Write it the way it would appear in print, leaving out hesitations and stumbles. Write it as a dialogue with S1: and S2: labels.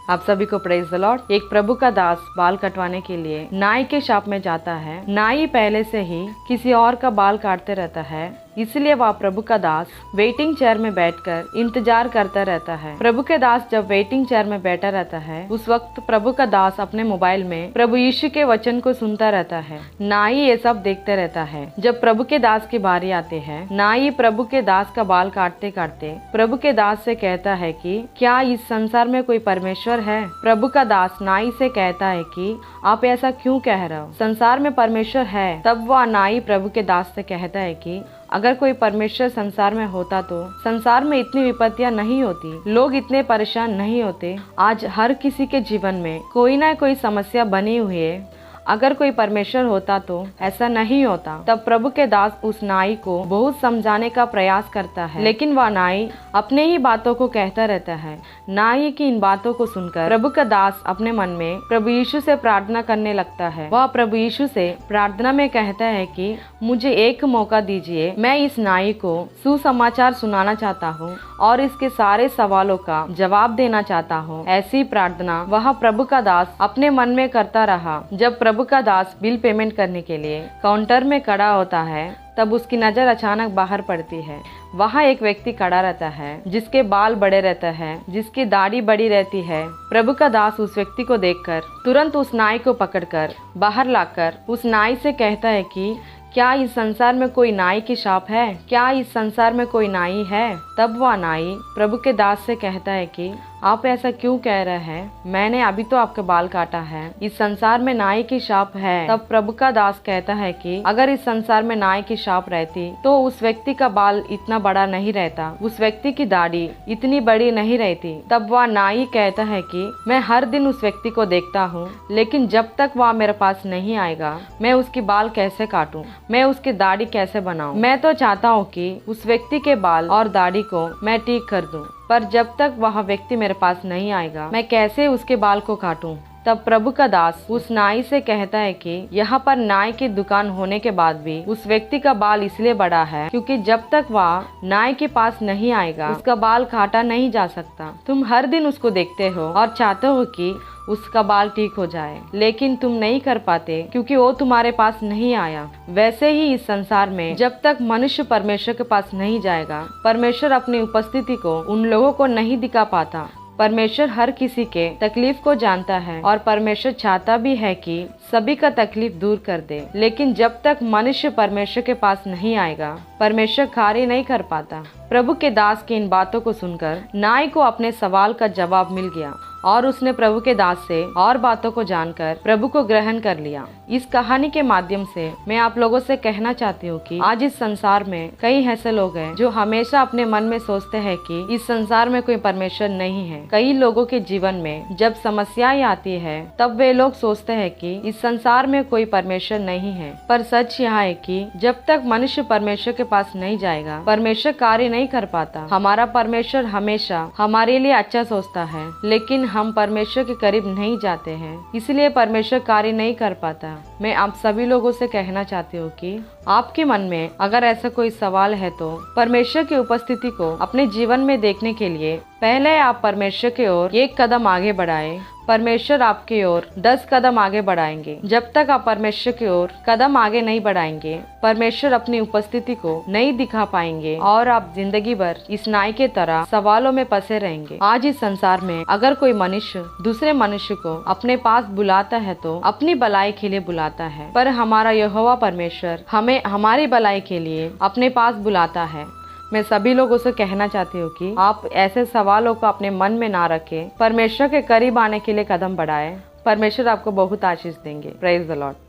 S1: आप सभी को प्रेज द लॉर्ड। एक प्रभु का दास बाल कटवाने के लिए नाई के शॉप में जाता है। नाई पहले से ही किसी और का बाल काटते रहता है, इसलिए वह प्रभु का दास वेटिंग चेयर में बैठकर इंतजार करता रहता है। प्रभु के दास जब वेटिंग चेयर में बैठा रहता है, उस वक्त प्रभु का दास अपने मोबाइल में प्रभु यीशु के वचन को सुनता रहता है। नाई ये सब देखते रहता है। जब प्रभु के दास की बारी आती है, नाई प्रभु के दास का बाल काटते काटते प्रभु के दास से कहता है कि क्या इस संसार में कोई परमेश्वर है? प्रभु का दास नाई से कहता है कि आप ऐसा क्यों कह रहे हो? संसार में परमेश्वर है। तब वह नाई प्रभु के दास से कहता है कि अगर कोई परमेश्वर संसार में होता तो संसार में इतनी विपत्तियां नहीं होती, लोग इतने परेशान नहीं होते। आज हर किसी के जीवन में कोई ना कोई समस्या बनी हुई है। अगर कोई परमेश्वर होता तो ऐसा नहीं होता। तब प्रभु के दास उस नाई को बहुत समझाने का प्रयास करता है, लेकिन वह नाई अपने ही बातों को कहता रहता है। नाई की इन बातों को सुनकर प्रभु का दास अपने मन में प्रभु यीशु से प्रार्थना करने लगता है। वह प्रभु यीशु से प्रार्थना में कहता है कि मुझे एक मौका दीजिए, मैं इस नाई को सुसमाचार सुनाना चाहता हूँ और इसके सारे सवालों का जवाब देना चाहता हूँ। ऐसी प्रार्थना वह प्रभु का दास अपने मन में करता रहा। जब प्रभु का दास बिल पेमेंट करने के लिए काउंटर में खड़ा होता है, तब उसकी नजर अचानक बाहर पड़ती है। वहाँ एक व्यक्ति खड़ा रहता है जिसके बाल बड़े रहते हैं, जिसकी दाढ़ी बड़ी रहती है। प्रभु का दास उस व्यक्ति को देखकर तुरंत उस नाई को पकड़कर बाहर लाकर उस नाई से कहता है कि क्या इस संसार में कोई नाई की शॉप है? क्या इस संसार में कोई नाई है? तब वह नाई प्रभु के दास से कहता है कि आप ऐसा क्यों कह रहे हैं? मैंने अभी तो आपके बाल काटा है। इस संसार में नाई की शॉप है। तब प्रभु का दास कहता है कि अगर इस संसार में नाई की शॉप रहती तो उस व्यक्ति का बाल इतना बड़ा नहीं रहता, उस व्यक्ति की दाढ़ी इतनी बड़ी नहीं रहती। तब वह नाई कहता है कि मैं हर दिन उस व्यक्ति को देखता हूँ, लेकिन जब तक वह मेरे पास नहीं आएगा मैं उसकी बाल कैसे काटूं, मैं उसकी दाढ़ी कैसे बनाऊं? मैं तो चाहता हूँ कि उस व्यक्ति के बाल और दाढ़ी को मैं ठीक कर दूं, पर जब तक वह व्यक्ति मेरे पास नहीं आएगा मैं कैसे उसके बाल को काटूं? तब प्रभु का दास उस नाई से कहता है कि यहाँ पर नाई की दुकान होने के बाद भी उस व्यक्ति का बाल इसलिए बड़ा है क्योंकि जब तक वह नाई के पास नहीं आएगा उसका बाल काटा नहीं जा सकता। तुम हर दिन उसको देखते हो और चाहते हो कि उसका बाल ठीक हो जाए, लेकिन तुम नहीं कर पाते क्योंकि वो तुम्हारे पास नहीं आया। वैसे ही इस संसार में जब तक मनुष्य परमेश्वर के पास नहीं जाएगा, परमेश्वर अपनी उपस्थिति को उन लोगों को नहीं दिखा पाता। परमेश्वर हर किसी के तकलीफ को जानता है और परमेश्वर चाहता भी है कि सभी का तकलीफ दूर कर दे, लेकिन जब तक मनुष्य परमेश्वर के पास नहीं आएगा परमेश्वर कार्य नहीं कर पाता। प्रभु के दास की इन बातों को सुनकर नाई को अपने सवाल का जवाब मिल गया और उसने प्रभु के दास से और बातों को जानकर प्रभु को ग्रहण कर लिया। इस कहानी के माध्यम से मैं आप लोगों से कहना चाहती हूँ कि आज इस संसार में कई ऐसे लोग हैं जो हमेशा अपने मन में सोचते हैं कि इस संसार में कोई परमेश्वर नहीं है। कई लोगों के जीवन में जब समस्याएं आती है तब वे लोग सोचते हैं कि इस संसार में कोई परमेश्वर नहीं है, पर सच यह है कि जब तक मनुष्य परमेश्वर के पास नहीं जाएगा परमेश्वर कार्य नहीं कर पाता। हमारा परमेश्वर हमेशा हमारे लिए अच्छा सोचता है, लेकिन हम परमेश्वर के करीब नहीं जाते हैं, इसलिए परमेश्वर कार्य नहीं कर पाता। मैं आप सभी लोगों से कहना चाहती हूँ कि आपके मन में अगर ऐसा कोई सवाल है तो परमेश्वर की उपस्थिति को अपने जीवन में देखने के लिए पहले आप परमेश्वर की ओर एक कदम आगे बढ़ाएं। परमेश्वर आपकी ओर 10 कदम आगे बढ़ाएंगे। जब तक आप परमेश्वर की ओर कदम आगे नहीं बढ़ाएंगे परमेश्वर अपनी उपस्थिति को नहीं दिखा पाएंगे और आप जिंदगी भर इस नाई के तरह सवालों में फंसे रहेंगे। आज इस संसार में अगर कोई मनुष्य दूसरे मनुष्य को अपने पास बुलाता है तो अपनी भलाई के लिए बुलाता है, पर हमारा यहोवा परमेश्वर हमें हमारी भलाई के लिए अपने पास बुलाता है। मैं सभी लोगों से कहना चाहती हूँ कि आप ऐसे सवालों को अपने मन में ना रखें, परमेश्वर के करीब आने के लिए कदम बढ़ाएं। परमेश्वर आपको बहुत आशीष देंगे। Praise the Lord.